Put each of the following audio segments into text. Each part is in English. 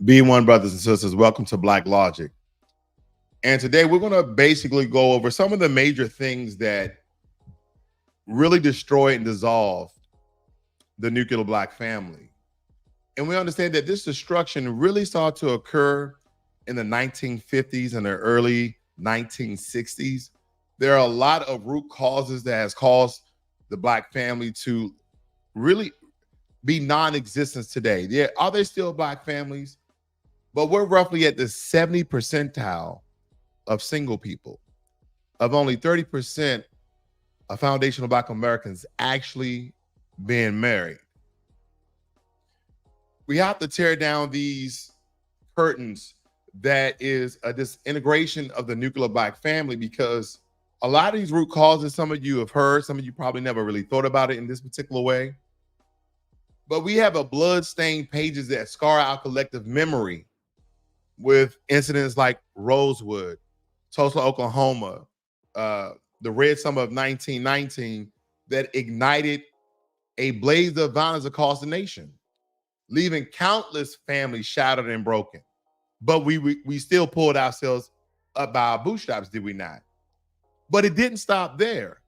B1 brothers and sisters, welcome to Blacklogic. And today we're going to basically go over some of the major things that really destroyed and dissolved the nuclear black family. And we understand that this destruction really started to occur in the 1950s and the early 1960s. There are a lot of root causes that has caused the black family to really be non-existent today. Are there still black families? But we're roughly at the 70 percentile of single people, of only 30% of foundational black Americans actually being married. We have to tear down these curtains that is a disintegration of the nuclear black family, because a lot of these root causes, some of you have heard, some of you probably never really thought about it in this particular way. But we have a blood-stained pages that scar our collective memory with incidents like Rosewood, Tulsa, Oklahoma, the Red Summer of 1919 that ignited a blaze of violence across the nation, leaving countless families shattered and broken. But we still pulled ourselves up by our bootstraps, did we not? But it didn't stop there.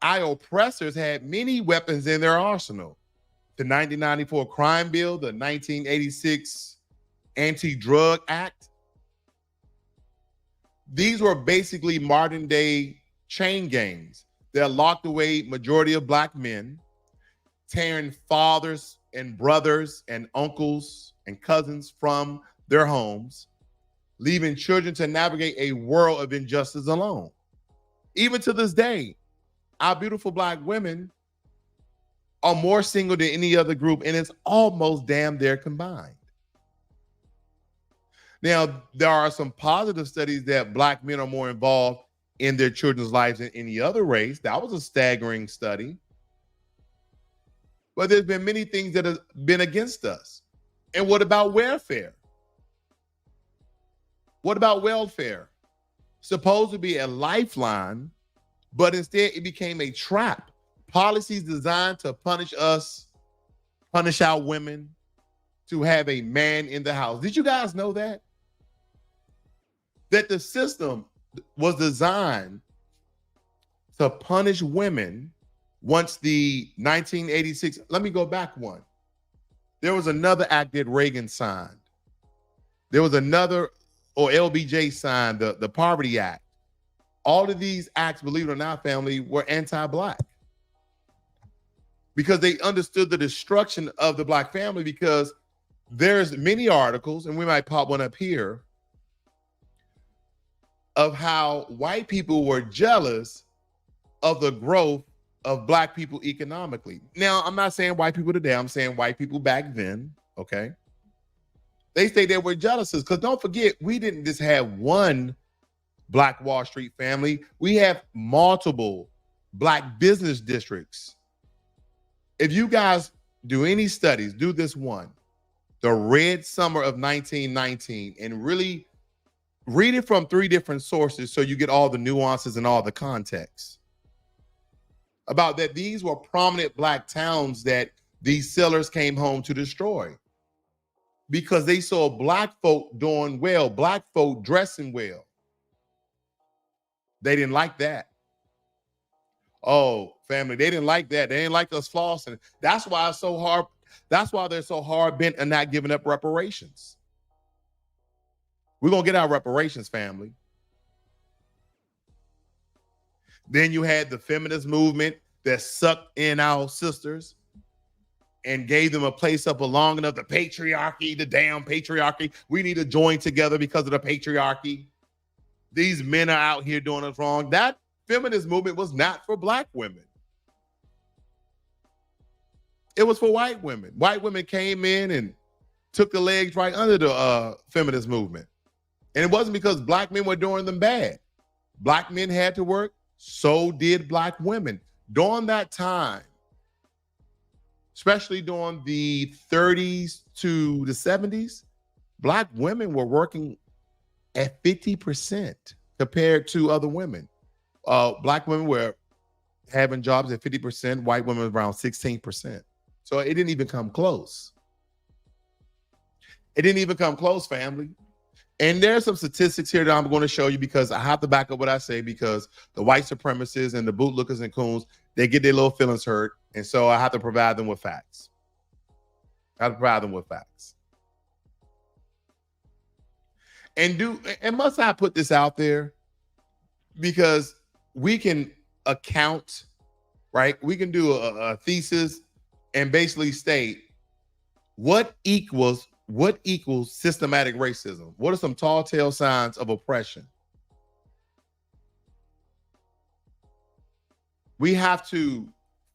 Our oppressors had many weapons in their arsenal. The 1994 crime bill, the 1986 Anti-Drug Act. These were basically modern day chain gangs that locked away majority of black men, tearing fathers and brothers and uncles and cousins from their homes, leaving children to navigate a world of injustice alone. Even to this day, our beautiful black women are more single than any other group, and it's almost damn near combined. Now, there are some positive studies that black men are more involved in their children's lives than any other race. That was a staggering study. But there's been many things that have been against us. And what about welfare? What about welfare? Supposed to be a lifeline, but instead it became a trap. Policies designed to punish us, punish our women, to have a man in the house. Did you guys know that? That the system was designed to punish women once the 1986, let me go back one. There was another act that Reagan signed. There was another, or LBJ signed, the Poverty Act. All of these acts, believe it or not, family, were anti-black, because they understood the destruction of the black family. Because there's many articles, and we might pop one up here, of how white people were jealous of the growth of black people economically. Now, I'm not saying white people today, I'm saying white people back then, okay? They say they were jealous, because don't forget, we didn't just have one Black Wall Street family. We have multiple black business districts. If you guys do any studies, do this one, the Red Summer of 1919, and really read it from 3 different sources so you get all the nuances and all the context about that. These were prominent black towns that these sellers came home to destroy, because they saw black folk doing well, black folk dressing well. They didn't like that. Oh, family, they didn't like that. They didn't like us flossing. That's why it's so hard. That's why they're so hard bent on not giving up reparations. We're going to get our reparations, family. Then you had the feminist movement that sucked in our sisters and gave them a place up long enough. The patriarchy, the damn patriarchy. We need to join together because of the patriarchy. These men are out here doing us wrong. That feminist movement was not for black women. It was for white women. White women came in and took the legs right under the feminist movement. And it wasn't because black men were doing them bad. Black men had to work, so did black women. During that time, especially during the 30s to the 70s, black women were working at 50% compared to other women. Black women were having jobs at 50%, white women around 16%. So it didn't even come close. It didn't even come close, family. And there's some statistics here that I'm going to show you because I have to back up what I say, because the white supremacists and the bootlickers and coons, they get their little feelings hurt. And so I have to provide them with facts. And must I put this out there? Because we can account, right? We can do a thesis and basically state what equals systematic racism. What are some tall tale signs of oppression? We have to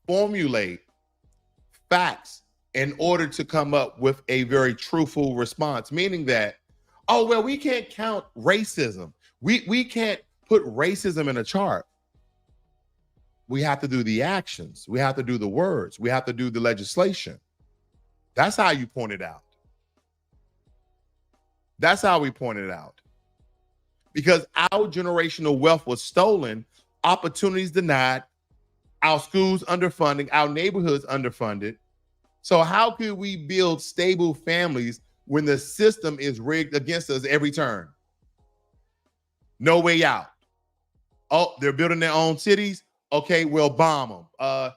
formulate facts in order to come up with a very truthful response, meaning that, oh, well, we can't count racism. We can't put racism in a chart. We have to do the actions. We have to do the words. We have to do the legislation. That's how you point it out. That's how we point it out. Because our generational wealth was stolen, opportunities denied, our schools underfunding, our neighborhoods underfunded. So how could we build stable families when the system is rigged against us every turn? No way out. Oh, they're building their own cities. Okay, we'll bomb them.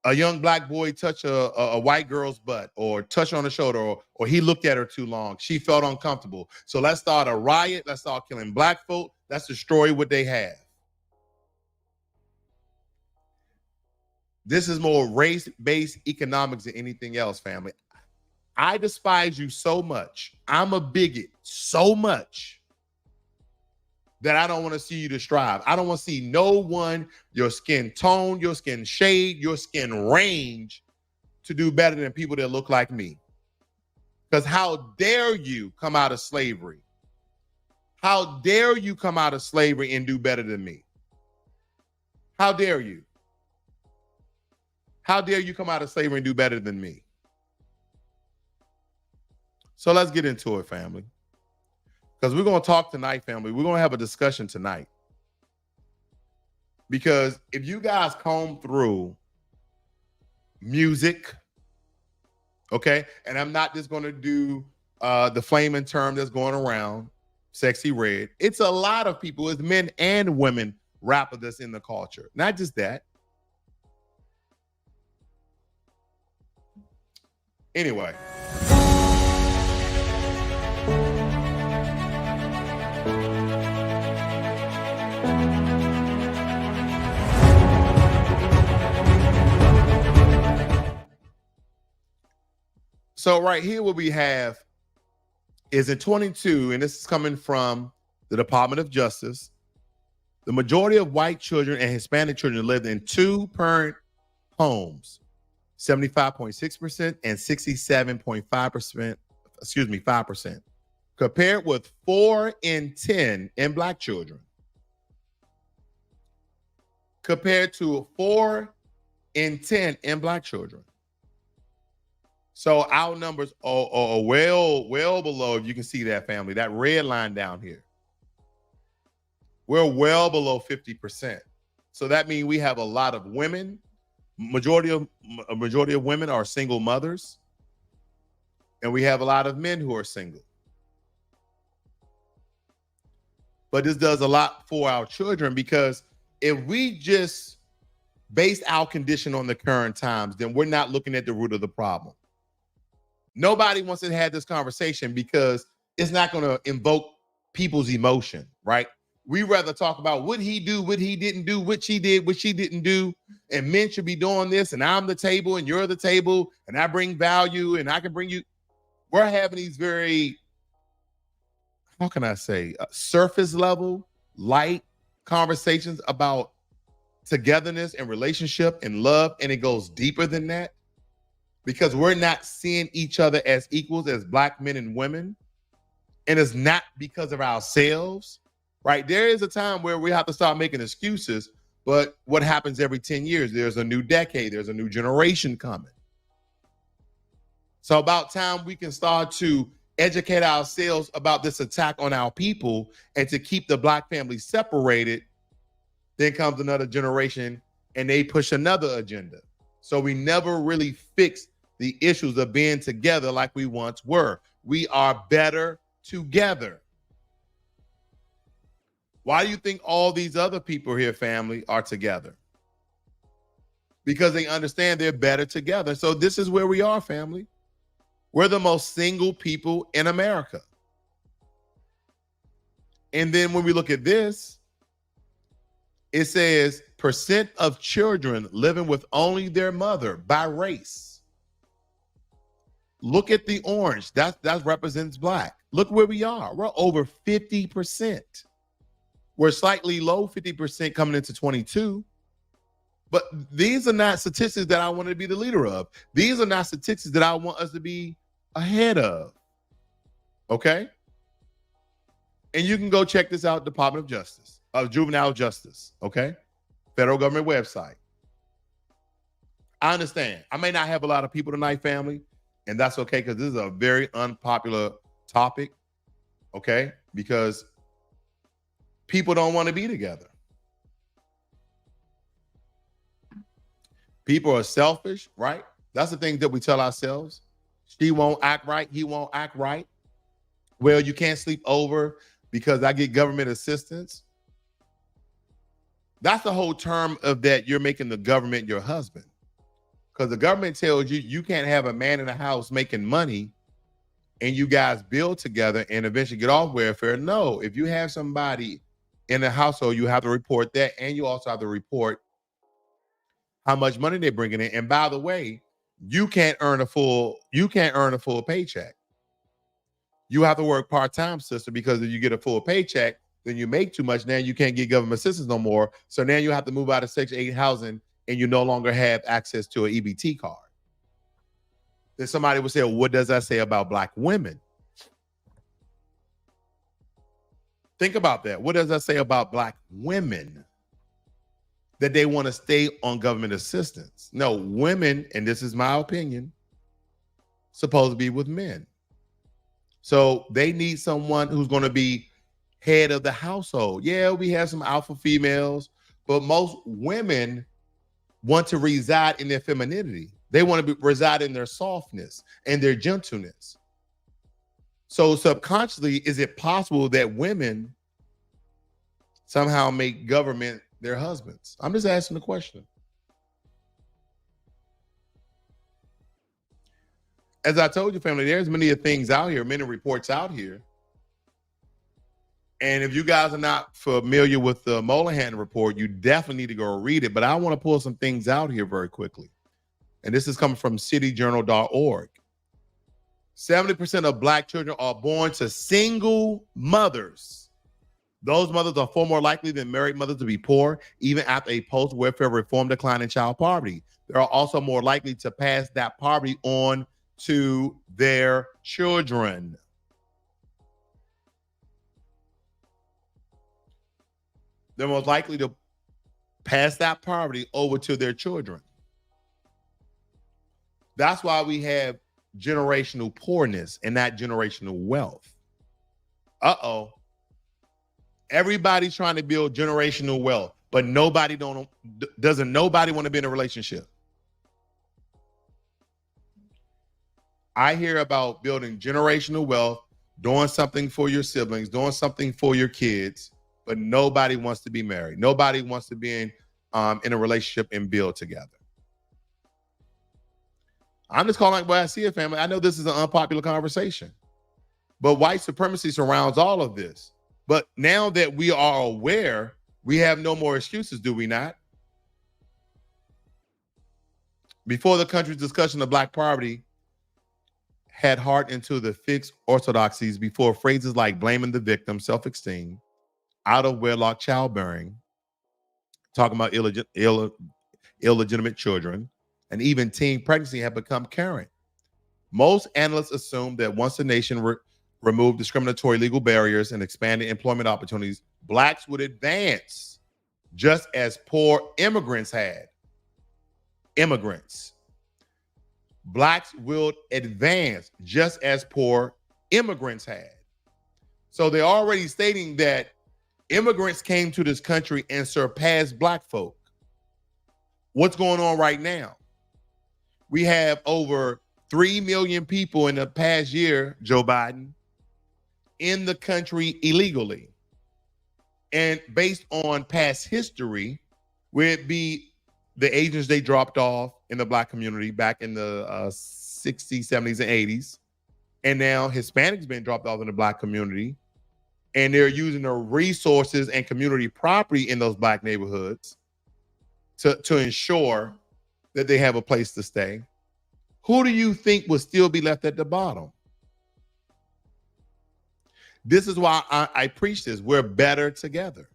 A young black boy touched a white girl's butt, or touched on the shoulder, or he looked at her too long. She felt uncomfortable. So let's start a riot. Let's start killing black folk. Let's destroy what they have. This is more race-based economics than anything else, family. I despise you so much. I'm a bigot so much that I don't want to see you to strive. I don't want to see no one, your skin tone, your skin shade, your skin range, to do better than people that look like me. Because how dare you come out of slavery? How dare you come out of slavery and do better than me? How dare you? How dare you come out of slavery and do better than me? So let's get into it, family. Because we're going to talk tonight, family. We're going to have a discussion tonight. Because if you guys comb through music, okay, and I'm not just going to do the flaming term that's going around, sexy red. It's a lot of people, it's men and women rapper that's in the culture. Not just that. Anyway. So right here, what we have is in 22, and this is coming from the Department of Justice, the majority of white children and Hispanic children lived in two-parent homes, 75.6% and 67.5%, 5%, compared with 4 in 10 in black children, compared to 4 in 10 in black children. So our numbers are well below, if you can see that, family, that red line down here. We're well below 50%. So that means we have a lot of women. A majority of women are single mothers. And we have a lot of men who are single. But this does a lot for our children, because if we just base our condition on the current times, then we're not looking at the root of the problem. Nobody wants to have this conversation because it's not going to invoke people's emotion, right? We rather talk about what he do, what he didn't do, what she did, what she didn't do. And men should be doing this, and I'm the table and you're the table, and I bring value and I can bring you. We're having these very, how can I say, surface level, light conversations about togetherness and relationship and love. And it goes deeper than that, because we're not seeing each other as equals, as black men and women. And it's not because of ourselves, right? There is a time where we have to start making excuses, but what happens every 10 years? There's a new decade, there's a new generation coming. So about time we can start to educate ourselves about this attack on our people, and to keep the black family separated. Then comes another generation and they push another agenda. So we never really fix the issues of being together like we once were. we are better together. Why do you think all these other people here, family, are together? Because they understand they're better together. So this is where we are, family. We're the most single people in America. And then when we look at this, it says percent of children living with only their mother by race. Look at the orange. That represents Black. Look where we are. We're over 50%. We're slightly low 50% coming into 22. But these are not statistics that I want to be the leader of. These are not statistics that I want us to be ahead of. Okay? And you can go check this out, Department of Justice, of Juvenile Justice, okay? Federal government website. I understand. I may not have a lot of people tonight, family, and that's okay because this is a very unpopular topic, okay? Because people don't want to be together. People are selfish, right? That's the thing that we tell ourselves. She won't act right. He won't act right. Well, you can't sleep over because I get government assistance. That's the whole term of that you're making the government your husband. Because the government tells you you can't have a man in the house making money and you guys build together and eventually get off welfare. No, if you have somebody in the household, you have to report that, and you also have to report how much money they're bringing in. And by the way, you can't earn a full paycheck. You have to work part-time, sister, because if you get a full paycheck, then you make too much. Now you can't get government assistance no more. So now you have to move out of Section 8 housing and you no longer have access to an EBT card. Then somebody would say, well, what does that say about Black women? Think about that. What does that say about Black women? That they want to stay on government assistance. No, women, and this is my opinion, supposed to be with men. So they need someone who's going to be head of the household. Yeah, we have some alpha females, but most women want to reside in their femininity. They want to reside in their softness and their gentleness. So subconsciously, is it possible that women somehow make government their husbands? I'm just asking the question. As I told you, family, there's many things out here, many reports out here. And if you guys are not familiar with the Molahan report, you definitely need to go read it. But I want to pull some things out here very quickly. And this is coming from cityjournal.org. 70% of Black children are born to single mothers. Those mothers are far more likely than married mothers to be poor, even after a post-welfare reform decline in child poverty. They are also more likely to pass that poverty on to their children. They're most likely to pass that poverty over to their children. That's why we have generational poorness and not generational wealth. Uh-oh. Everybody's trying to build generational wealth, but nobody want to be in a relationship. I hear about building generational wealth, doing something for your siblings, doing something for your kids, but nobody wants to be married. Nobody wants to be in a relationship and build together. I'm just calling it what I see it, family. I know this is an unpopular conversation, but white supremacy surrounds all of this. But now that we are aware, we have no more excuses, do we not? Before the country's discussion of Black poverty had heart into the fixed orthodoxies, before phrases like blaming the victim, self-esteem, out of wedlock childbearing, talking about illegitimate children, and even teen pregnancy have become current. Most analysts assume that once the nation removed discriminatory legal barriers and expanded employment opportunities, Blacks would advance just as poor immigrants had. Blacks will advance just as poor immigrants had. So they're already stating that immigrants came to this country and surpassed Black folk. What's going on right now? We have over 3 million people in the past year, Joe Biden, in the country illegally. And based on past history, where it be the agents they dropped off in the Black community back in the 60s, 70s, and 80s, and now Hispanics been dropped off in the Black community, and they're using the resources and community property in those Black neighborhoods to ensure that they have a place to stay. Who do you think will still be left at the bottom? This is why I preach this. We're better together.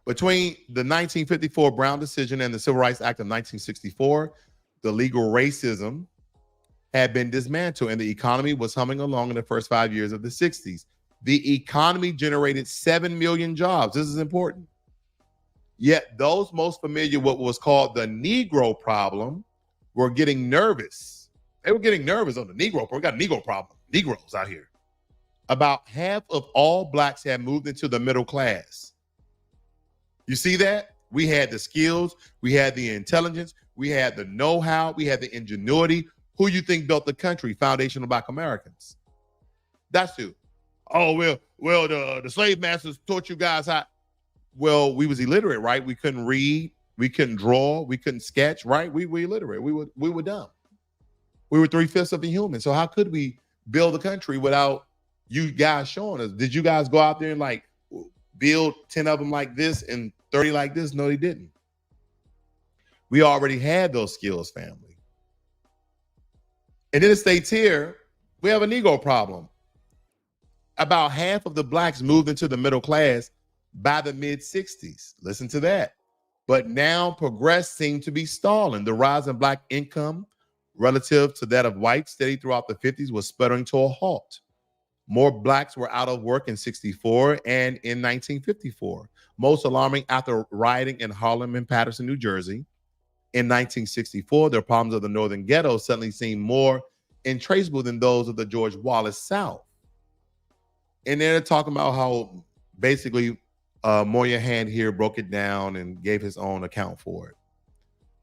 Between the 1954 Brown decision and the Civil Rights Act of 1964, the legal racism had been dismantled and the economy was humming along in the first 5 years of the 60s. The economy generated 7 million jobs. This is important. Yet those most familiar with what was called the Negro problem were getting nervous. They were getting nervous on the Negro problem. We got a Negro problem. Negroes out here. About half of all Blacks had moved into the middle class. You see that? We had the skills, we had the intelligence, we had the know-how, we had the ingenuity. Who you think built the country? Foundational Black Americans. That's who. Oh, well, the slave masters taught you guys how. Well, we was illiterate, right? We couldn't read, we couldn't draw, we couldn't sketch, right? We were illiterate. We were dumb. We were 3/5 of a human. So how could we build a country without you guys showing us? Did you guys go out there and like build 10 of them like this and 30 like this? No, they didn't. We already had those skills, family. And then it states here, we have a Negro problem. About half of the Blacks moved into the middle class by the mid-60s. Listen to that. But now progress seemed to be stalling. The rise in Black income relative to that of whites steady throughout the 50s was sputtering to a halt. More Blacks were out of work in 64 and in 1954. Most alarming after rioting in Harlem and Paterson, New Jersey. In 1964, the problems of the Northern Ghetto suddenly seemed more intraceable than those of the George Wallace South. And they're talking about how basically Moya Hand here broke it down and gave his own account for it.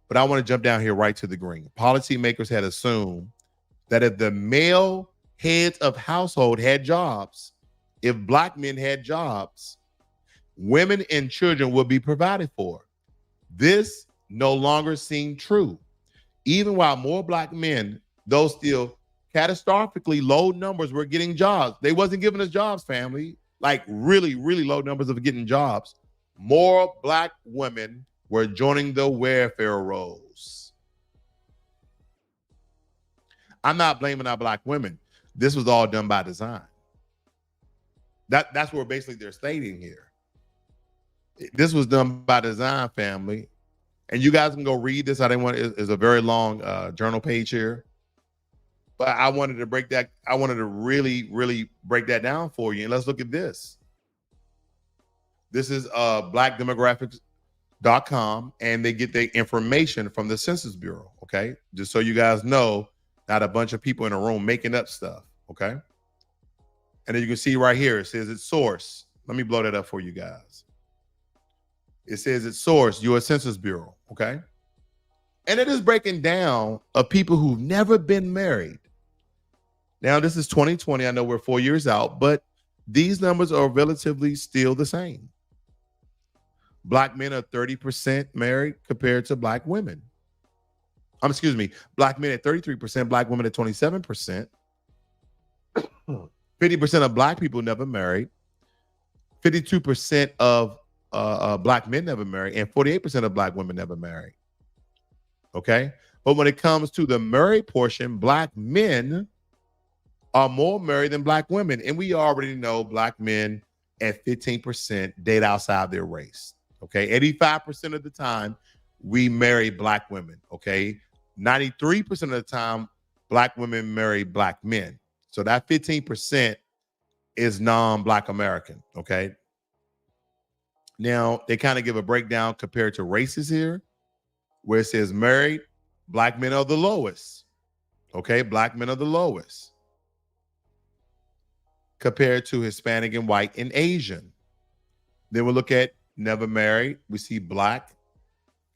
But I want to jump down here right to the green. Policymakers had assumed that if the male heads of household had jobs, if Black men had jobs, women and children would be provided for. This no longer seemed true. Even while more Black men, though still catastrophically low numbers, were getting jobs. They wasn't giving us jobs, family. Like really, really low numbers of getting jobs. More Black women were joining the welfare rolls. I'm not blaming our Black women. This was all done by design. That's what basically they're stating here. This was done by design, family. And you guys can go read this. I didn't want it's a very long journal page here. But I wanted to break that. I wanted to really, really break that down for you. And let's look at this. This is blackdemographics.com, and they get their information from the Census Bureau, okay? Just so you guys know, not a bunch of people in a room making up stuff, okay? And then you can see right here, it says its source. Let me blow that up for you guys. It says its source, U.S. Census Bureau, okay? And it is breaking down of people who've never been married. Now, this is 2020. I know we're 4 years out, but these numbers are relatively still the same. Black men are 30% married compared to Black women. Excuse me, Black men at 33%, Black women at 27%. 50% of Black people never married. 52% of Black men never married, and 48% of Black women never married. Okay? But when it comes to the married portion, Black men are more married than Black women. And we already know Black men at 15% date outside their race. Okay? 85% of the time, we marry Black women. Okay? 93% of the time, Black women marry Black men. So that 15% is non-Black American. Okay? Now, they kind of give a breakdown compared to races here, where it says married, Black men are the lowest. Okay? Black men are the lowest compared to Hispanic and white and Asian. Then we'll look at never married. We see Black,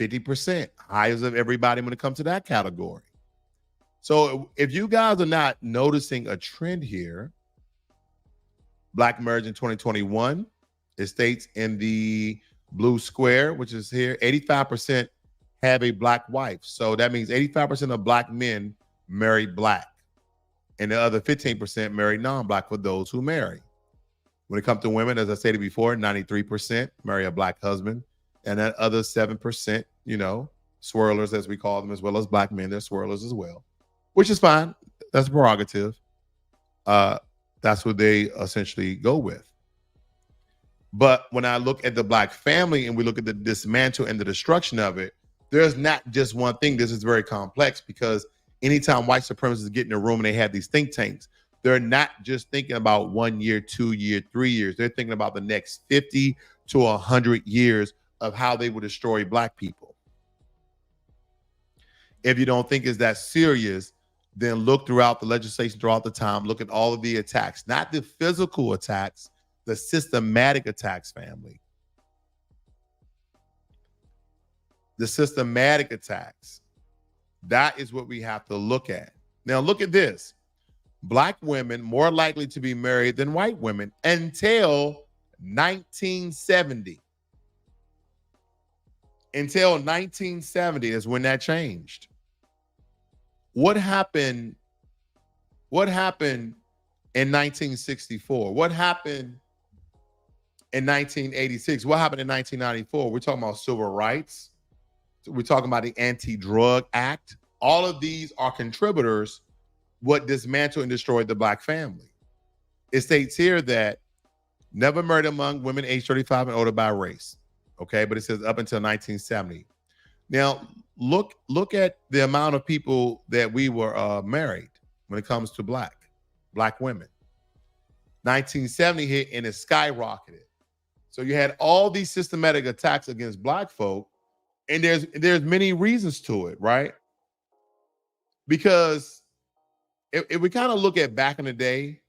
50%, highest of everybody when it comes to that category. So if you guys are not noticing a trend here, Black marriage in 2021, it states in the blue square, which is here, 85% have a Black wife. So that means 85% of Black men marry Black, and the other 15% marry non-Black for those who marry. When it comes to women, as I stated before, 93% marry a Black husband, and that other 7%, swirlers, as we call them, as well as Black men, they're swirlers as well, which is fine. That's a prerogative. That's what they essentially go with. But when I look at the Black family and we look at the dismantle and the destruction of it, there's not just one thing. This is very complex, because anytime white supremacists get in a room and they have these think tanks, they're not just thinking about 1 year, 2 year, 3 years. They're thinking about the next 50 to 100 years of how they will destroy Black people. If you don't think it's that serious, then look throughout the legislation throughout the time. Look at all of the attacks, not the physical attacks, the systematic attacks, family. The systematic attacks. That is what we have to look at. Now, look at this. Black women more likely to be married than white women until 1970. Until 1970 is when that changed. What happened in 1964? What happened in 1986? What happened in 1994? We're talking about civil rights. We're talking about the Anti-Drug Act. All of these are contributors what dismantled and destroyed the Black family. It states here that never married among women age 35 and older by race. Okay, but it says up until 1970. Now, look at the amount of people that we were married when it comes to Black women. 1970 hit and it skyrocketed. So you had all these systematic attacks against Black folk, and there's many reasons to it, right? Because if we kind of look at back in the day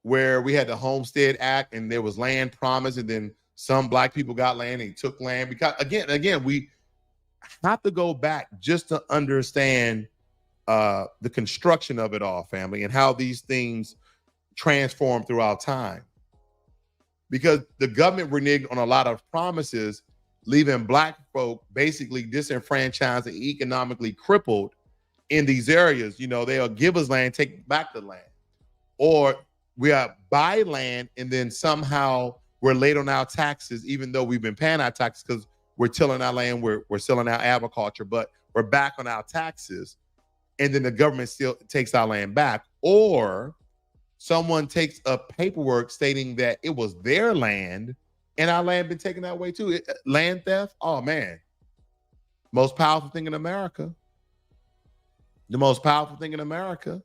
where we had the Homestead Act and there was land promised, and then some Black people got land and they took land, because again, we have to go back just to understand the construction of it all, family, and how these things transform throughout time. Because the government reneged on a lot of promises, leaving Black folk basically disenfranchised and economically crippled in these areas. They'll give us land, take back the land. Or we buy land and then somehow we're late on our taxes, even though we've been paying our taxes because we're tilling our land, we're selling our agriculture, but we're back on our taxes. And then the government still takes our land back. Or someone takes up paperwork stating that it was their land and our land been taken that way too. Land theft, oh man. Most powerful thing in America. The most powerful thing in America.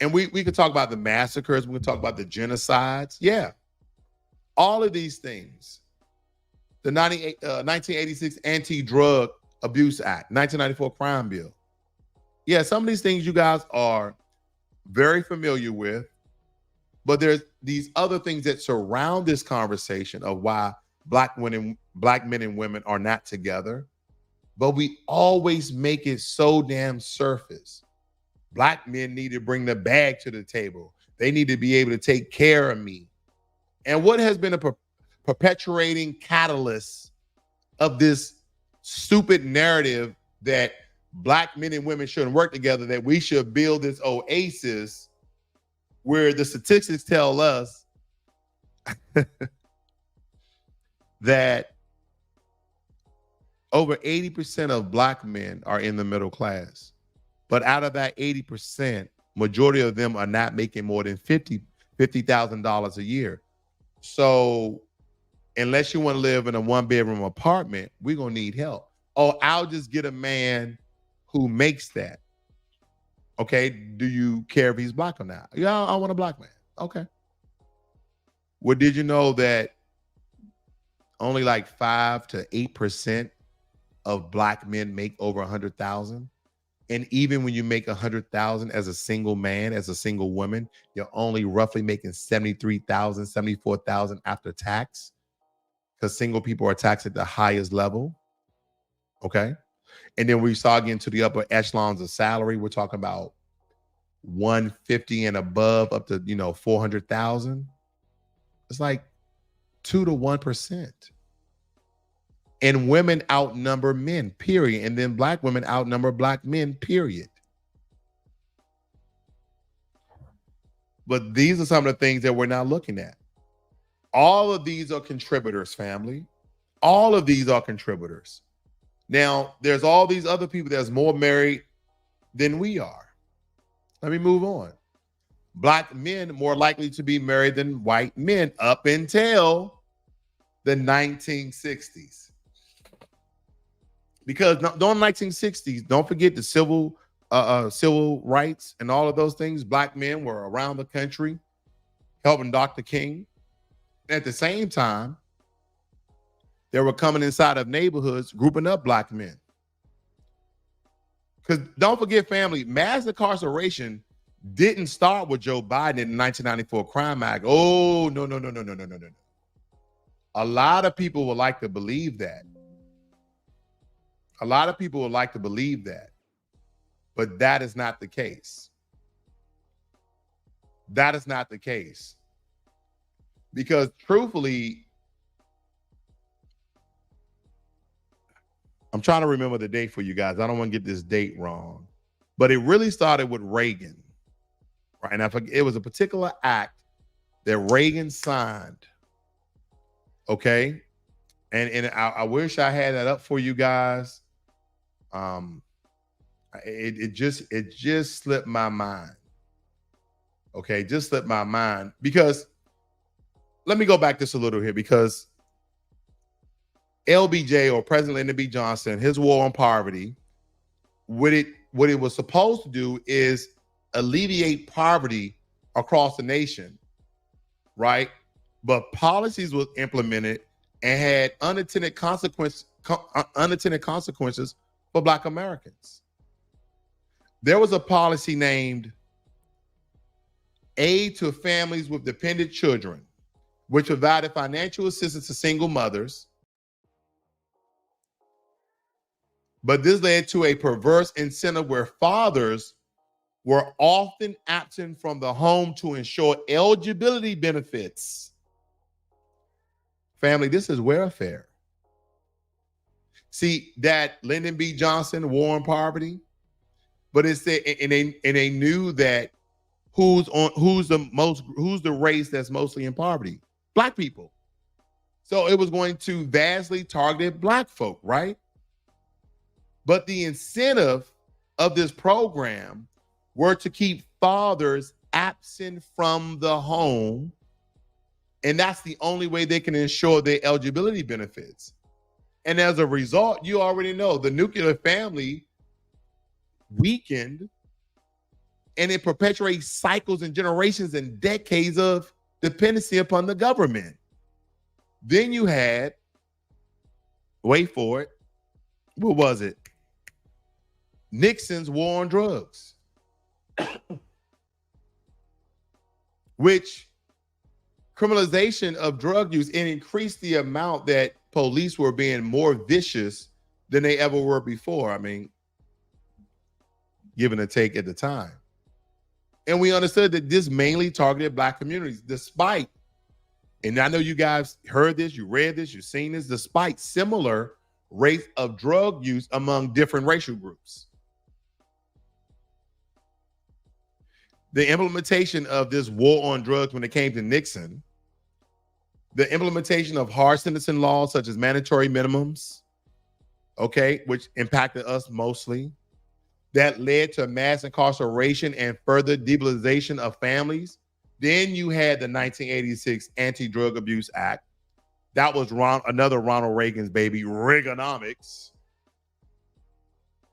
And we could talk about the massacres. We can talk about the genocides. Yeah. All of these things. The 1986 Anti-Drug Abuse Act, 1994 Crime Bill. Yeah, some of these things you guys are very familiar with, but there's these other things that surround this conversation of why Black men and women are not together. But we always make it so damn surface. Black men need to bring the bag to the table. They need to be able to take care of me. And what has been a perpetuating catalyst of this stupid narrative that Black men and women shouldn't work together, that we should build this oasis where the statistics tell us that over 80% of Black men are in the middle class. But out of that 80%, majority of them are not making more than $50,000 a year. So unless you want to live in a 1-bedroom apartment, we're going to need help. Oh, I'll just get a man who makes that. Okay, do you care if he's Black or not? Yeah, I want a Black man. Okay. Well, did you know that only like 5 to 8% of Black men make over 100,000? And even when you make 100,000 as a single man, as a single woman, you're only roughly making 73,000, 74,000 after tax, because single people are taxed at the highest level. Okay. And then we start getting to the upper echelons of salary. We're talking about 150 and above up to, 400,000. It's like 2 to 1%. And women outnumber men, period. And then black women outnumber black men, period. But these are some of the things that we're not looking at. All of these are contributors, family. All of these are contributors. Now, there's all these other people that's more married than we are. Let me move on. Black men more likely to be married than white men up until the 1960s. Because during the 1960s, don't forget the civil rights and all of those things. Black men were around the country helping Dr. King. At the same time, they were coming inside of neighborhoods, grouping up black men. Because don't forget, family, mass incarceration didn't start with Joe Biden in the 1994 Crime Act. Oh, no. A lot of people would like to believe that. But that is not the case. That is not the case. Because truthfully, I'm trying to remember the date for you guys. I don't want to get this date wrong. But it really started with Reagan. Right? And I forget, it was a particular act that Reagan signed. Okay. And I wish I had that up for you guys. It just slipped my mind. Okay, just slipped my mind. Because let me go back just a little here, because LBJ, or President Lyndon B. Johnson, his war on poverty, what it was supposed to do is alleviate poverty across the nation, right? But policies were implemented and had unintended consequences for Black Americans. There was a policy named Aid to Families with Dependent Children, which provided financial assistance to single mothers. But this led to a perverse incentive where fathers were often absent from the home to ensure eligibility benefits. Family, this is welfare. See, that Lyndon B. Johnson war on poverty, but it's and they knew that who's the race that's mostly in poverty? Black people. So it was going to vastly target Black folk, right? But the incentive of this program were to keep fathers absent from the home, and that's the only way they can ensure their eligibility benefits. And as a result, you already know the nuclear family weakened, and it perpetuates cycles and generations and decades of dependency upon the government. Then you had, wait for it, what was it? Nixon's war on drugs, which criminalization of drug use, and increased the amount that police were being more vicious than they ever were before. I mean, give and a take at the time. And we understood that this mainly targeted Black communities, despite, and I know you guys heard this, you read this, you've seen this, despite similar rates of drug use among different racial groups. The implementation of this war on drugs when it came to Nixon, the implementation of hard sentencing laws such as mandatory minimums, okay, which impacted us mostly, that led to mass incarceration and further debilization of families. Then you had the 1986 Anti-Drug Abuse Act. That was another Ronald Reagan's baby, Reaganomics,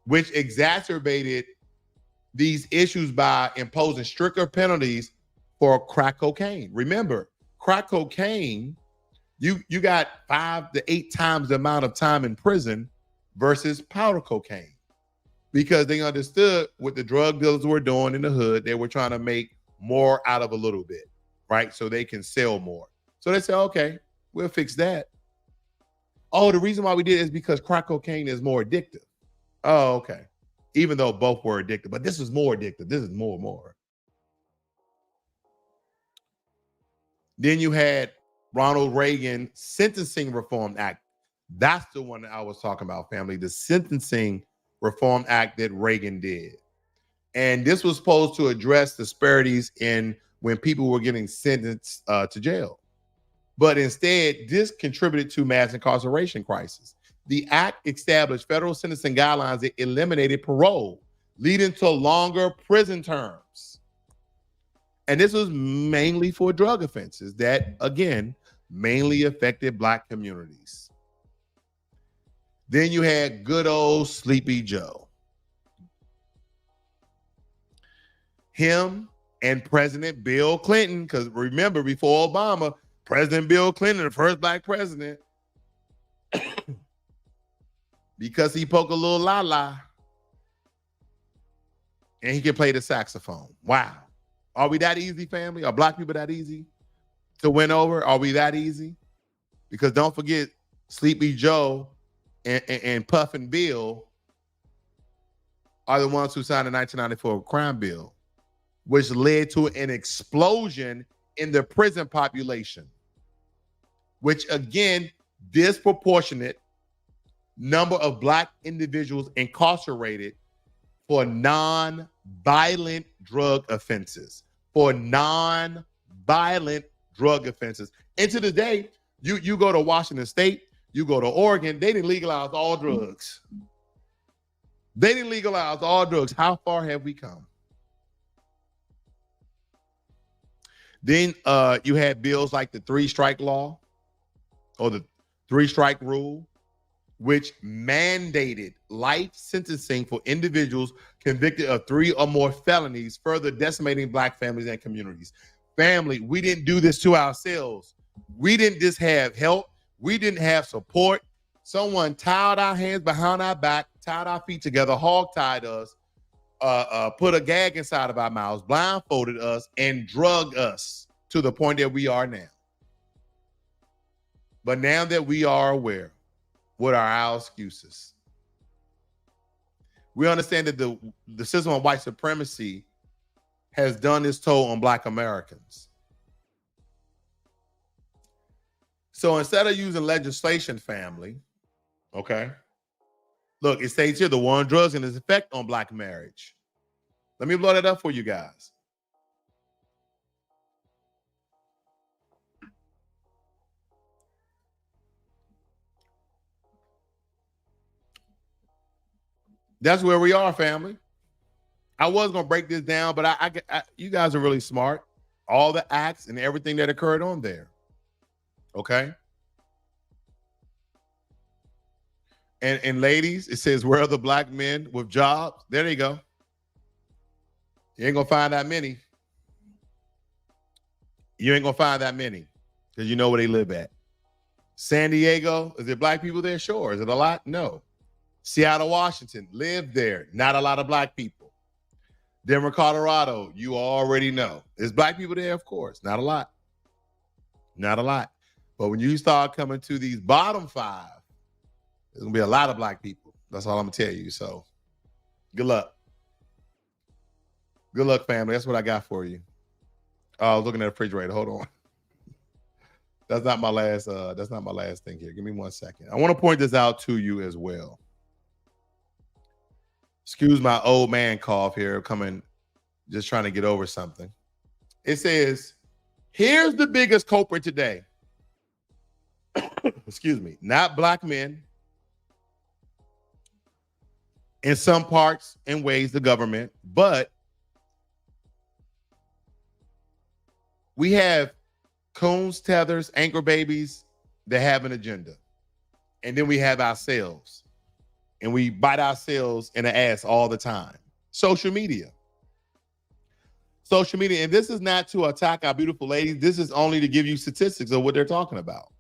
which exacerbated these issues by imposing stricter penalties for crack cocaine. Remember, crack cocaine, you got 5 to 8 times the amount of time in prison versus powder cocaine, because they understood what the drug dealers were doing in the hood. They were trying to make more out of a little bit, right? So they can sell more. So they said, okay, we'll fix that. Oh, the reason why we did it is because crack cocaine is more addictive. Oh, okay. Even though both were addictive, but this is more addictive. This is more. Then you had Ronald Reagan Sentencing Reform Act. That's the one that I was talking about, family. The Sentencing Reform Act that Reagan did. And this was supposed to address disparities in when people were getting sentenced to jail. But instead, this contributed to mass incarceration crisis. The act established federal sentencing guidelines that eliminated parole, leading to longer prison terms. And this was mainly for drug offenses that, again, mainly affected Black communities. Then you had good old Sleepy Joe. Him and President Bill Clinton, because remember, before Obama, President Bill Clinton, the first Black president, because he poked a little la-la and he can play the saxophone. Wow. Are we that easy, family? Are Black people that easy to win over? Are we that easy? Because don't forget, Sleepy Joe and Puffin Bill are the ones who signed the 1994 crime bill, which led to an explosion in the prison population, which again, disproportionate number of Black individuals incarcerated for non-violent drug offenses. And to this day, you go to Washington State, you go to Oregon, they didn't legalize all drugs. How far have we come? Then you had bills like the 3-strike law or the 3-strike rule, which mandated life sentencing for individuals convicted of 3 or more felonies, further decimating Black families and communities. Family, we didn't do this to ourselves. We didn't just have help. We didn't have support. Someone tied our hands behind our back, tied our feet together, hog-tied us, put a gag inside of our mouths, blindfolded us, and drugged us to the point that we are now. But now that we are aware, what are our excuses? We understand that the system of white supremacy has done its toll on Black Americans. So instead of using legislation, family, okay, look, it states here the war on drugs and its effect on Black marriage. Let me blow that up for you guys. That's where we are, family. I was going to break this down, but I you guys are really smart. All the acts and everything that occurred on there. Okay. And ladies, it says, where are the Black men with jobs? There you go. You ain't going to find that many. Because you know where they live at. San Diego, is there Black people there? Sure. Is it a lot? No. Seattle, Washington, live there. Not a lot of Black people. Denver, Colorado, you already know. There's Black people there, of course. Not a lot. But when you start coming to these bottom 5, there's going to be a lot of Black people. That's all I'm going to tell you. So good luck. Good luck, family. That's what I got for you. I was looking at the refrigerator. Hold on. That's not my last thing here. Give me 1 second. I want to point this out to you as well. Excuse my old man cough here, just trying to get over something. It says, here's the biggest culprit today. Excuse me, not Black men. In some parts and ways, the government, but we have coons, tethers, anchor babies that have an agenda. And then we have ourselves. And we bite ourselves in the ass all the time. Social media. And this is not to attack our beautiful ladies. This is only to give you statistics of what they're talking about.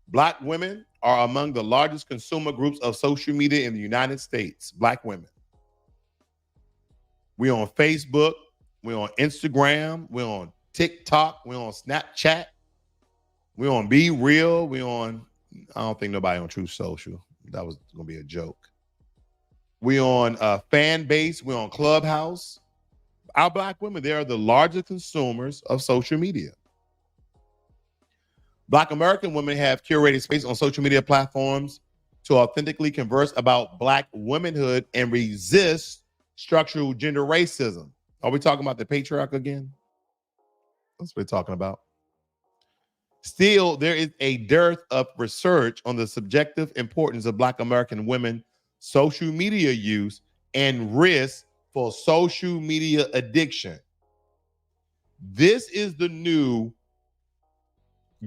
Black women are among the largest consumer groups of social media in the United States. Black women. We're on Facebook. We're on Instagram. We're on TikTok. We're on Snapchat. We're on Be Real. We're on, I don't think nobody on Truth Social. That was going to be a joke. We on fan base. We're on Clubhouse. Our Black women, they are the largest consumers of social media. Black American women have curated space on social media platforms to authentically converse about Black womanhood and resist structural gender racism. Are we talking about the patriarch again? That's what we're talking about. Still, there is a dearth of research on the subjective importance of Black American women social media use and risk for social media addiction. This is the new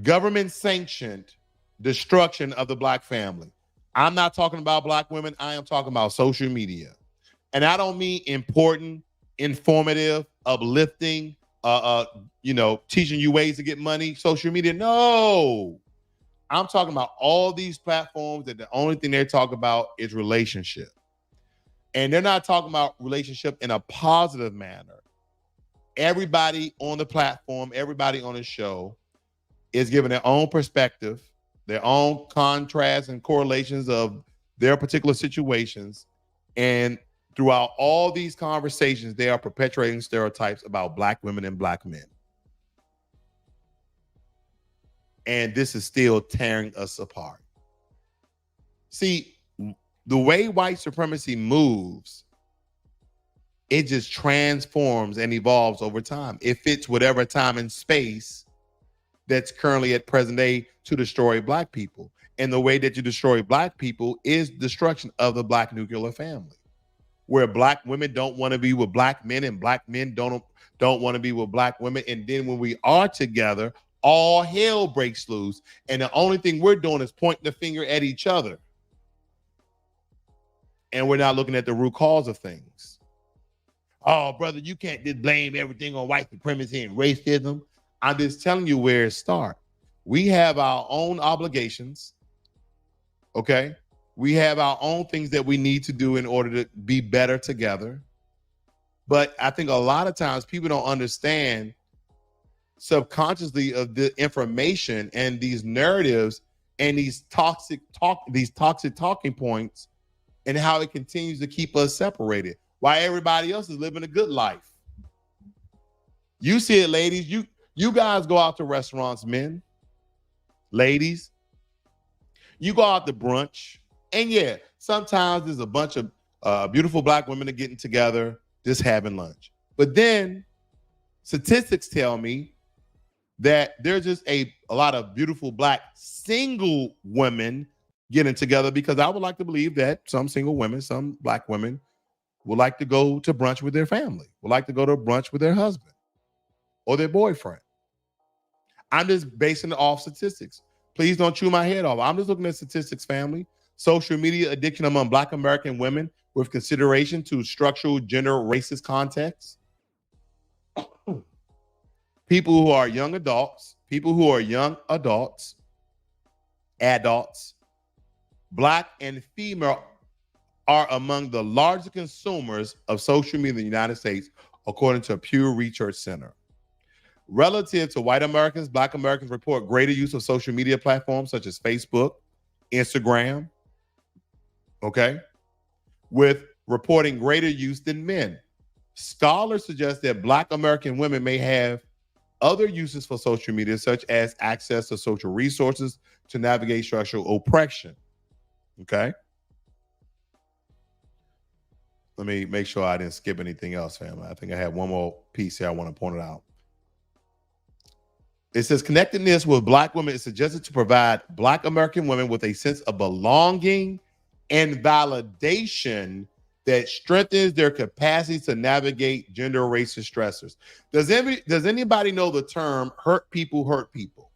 government-sanctioned destruction of the Black family. I'm not talking about Black women. I am talking about social media. And I don't mean important, informative, uplifting, teaching you ways to get money, social media. No. I'm talking about all these platforms that the only thing they talk about is relationship. And they're not talking about relationship in a positive manner. Everybody on the platform, everybody on the show is giving their own perspective, their own contrasts and correlations of their particular situations. And throughout all these conversations, they are perpetuating stereotypes about Black women and Black men. And this is still tearing us apart. See, the way white supremacy moves, it just transforms and evolves over time. It fits whatever time and space that's currently at present day to destroy Black people. And the way that you destroy Black people is destruction of the Black nuclear family, where Black women don't want to be with Black men and Black men don't want to be with Black women. And then when we are together, all hell breaks loose. And the only thing we're doing is pointing the finger at each other. And we're not looking at the root cause of things. Oh, brother, you can't just blame everything on white supremacy and racism. I'm just telling you where it starts. We have our own obligations, okay? We have our own things that we need to do in order to be better together. But I think a lot of times people don't understand subconsciously of the information and these narratives and these toxic talking points and how it continues to keep us separated while everybody else is living a good life. You see it, ladies. You guys go out to restaurants, men, ladies. You go out to brunch, and yeah, sometimes there's a bunch of beautiful Black women that are getting together, just having lunch. But then statistics tell me that there's just a lot of beautiful Black single women getting together, because I would like to believe that some single women, some Black women would like to go to brunch with their family, would like to go to brunch with their husband or their boyfriend. I'm just basing it off statistics. Please don't chew my head off. I'm just looking at statistics, family. Social media addiction among Black American women with consideration to structural gender racist contexts. People who are young adults, Black and female are among the largest consumers of social media in the United States, according to a Pew Research Center. Relative to white Americans, Black Americans report greater use of social media platforms such as Facebook, Instagram, okay, with reporting greater use than men. Scholars suggest that Black American women may have other uses for social media, such as access to social resources to navigate structural oppression. Okay. Let me make sure I didn't skip anything else, family. I think I have one more piece here I want to point it out. It says connectedness with Black women is suggested to provide Black American women with a sense of belonging and validation that strengthens their capacity to navigate gender racist stressors. Does anybody know the term hurt people hurt people?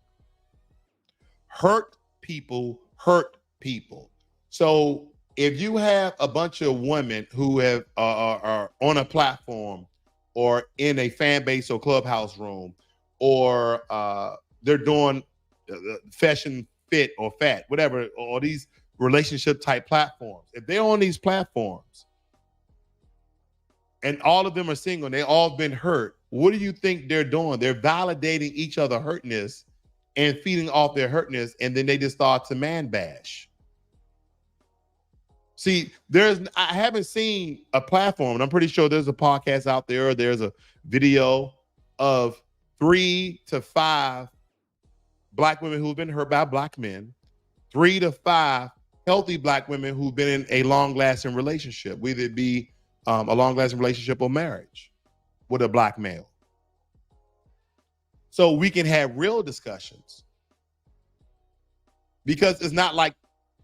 Hurt people hurt people. So if you have a bunch of women who are on a platform or in a fan base or clubhouse room, or they're doing fashion fit or fat, whatever, or these relationship type platforms, if they're on these platforms and all of them are single and they all been hurt, what do you think they're doing? They're validating each other hurtness and feeding off their hurtness, and then they just start to man bash. See, I haven't seen a platform, and I'm pretty sure there's a podcast out there, or there's a video of 3 to 5 Black women who've been hurt by Black men, 3 to 5 healthy Black women who've been in a long-lasting relationship, whether it be a long-lasting relationship or marriage with a Black male. So we can have real discussions. Because it's not like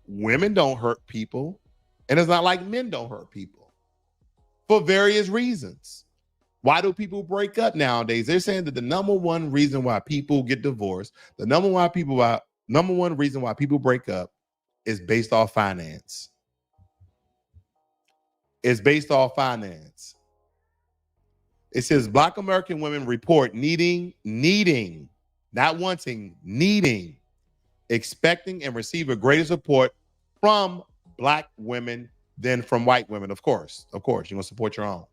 women don't hurt people, and it's not like men don't hurt people for various reasons. Why do people break up nowadays? They're saying that the number one reason why people get divorced, the number one reason why people break up is based off finance. It's based off finance. It says Black American women report needing, not wanting, needing, expecting and receive a greater support from Black women than from white women. Of course, you're gonna support your own.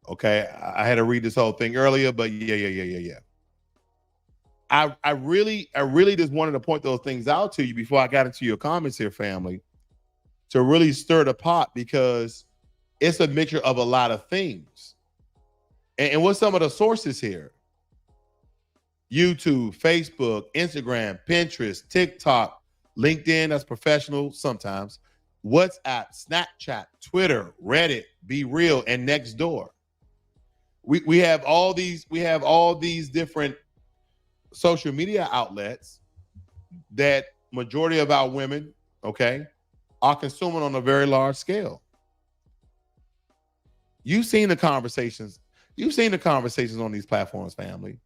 Okay, I had to read this whole thing earlier, but yeah. I really just wanted to point those things out to you before I got into your comments here, family, to really stir the pot, because it's a mixture of a lot of things. And what's some of the sources here? YouTube, Facebook, Instagram, Pinterest, TikTok, LinkedIn, that's professional sometimes, WhatsApp, Snapchat, Twitter, Reddit, Be Real, and Nextdoor. We have all these different social media outlets that majority of our women, okay, are consuming on a very large scale. You've seen the conversations on these platforms, family.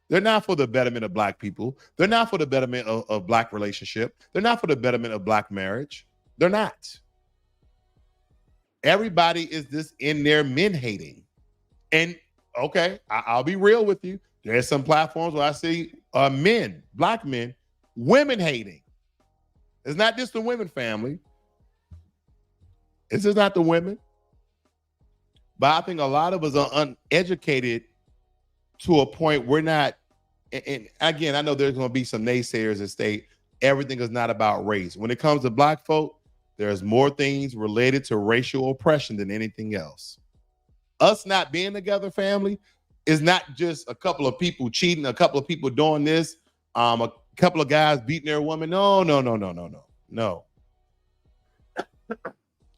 They're not for the betterment of Black people. They're not for the betterment of Black relationship. They're not for the betterment of Black marriage. They're not. Everybody is just in there men hating. And okay, I'll be real with you. There's some platforms where I see men, Black men, women hating. It's not just the women, family. It's just not the women. But I think a lot of us are uneducated to a point we're not, and again, I know there's going to be some naysayers that state everything is not about race. When it comes to Black folk, there's more things related to racial oppression than anything else. Us not being together, family, is not just a couple of people cheating, a couple of people doing this, a couple of guys beating their woman. No.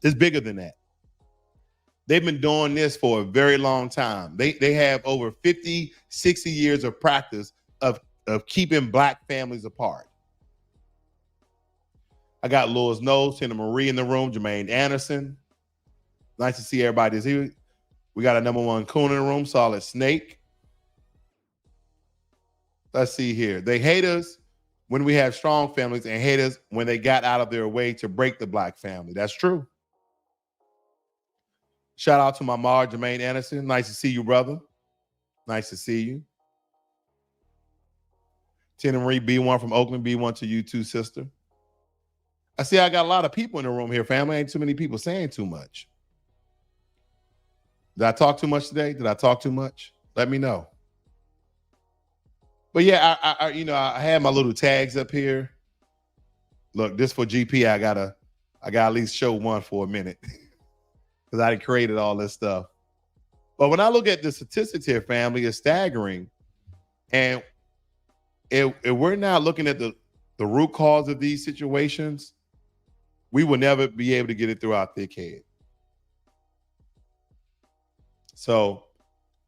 It's bigger than that. They've been doing this for a very long time. They have over 50, 60 years of practice of keeping Black families apart. I got Lois Knowles, Tina Marie in the room, Jermaine Anderson. Nice to see everybody that's here. We got a number one coon in the room, Solid Snake. Let's see here. They hate us when we have strong families and hate us when they got out of their way to break the Black family. That's true. Shout out to my Mar, Jermaine Anderson. Nice to see you, brother. Nice to see you. Tina Marie, B1 from Oakland, B1 to you too, sister. I see I got a lot of people in the room here, family. Ain't too many people saying too much. Did I talk too much today? Did I talk too much? Let me know. But yeah, I had my little tags up here. Look, this for GP, I gotta at least show one for a minute because I created all this stuff. But when I look at the statistics here, family, it's staggering. And if we're not looking at the root cause of these situations, we will never be able to get it through our thick head. So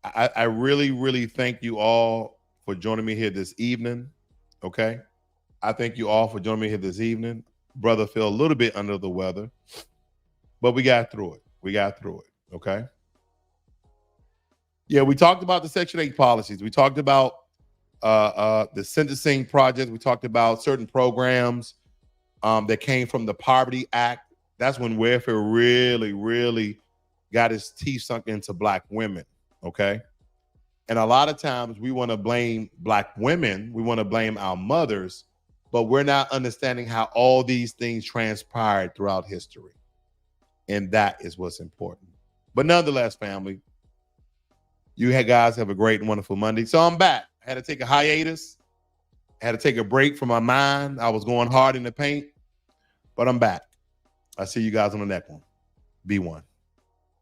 I really, really thank you all for joining me here this evening. Okay. I thank you all for joining me here this evening. Brother feel a little bit under the weather, but we got through it. Okay. Yeah, we talked about the Section 8 policies. We talked about the sentencing project. We talked about certain programs that came from the Poverty Act. That's when welfare really, really got its teeth sunk into Black women. Okay. And a lot of times we want to blame Black women. We want to blame our mothers, but we're not understanding how all these things transpired throughout history. And that is what's important. But nonetheless, family, you guys have a great and wonderful Monday. So I'm back. I had to take a hiatus. I had to take a break from my mind. I was going hard in the paint. But I'm back. I'll see you guys on the next one. Be one.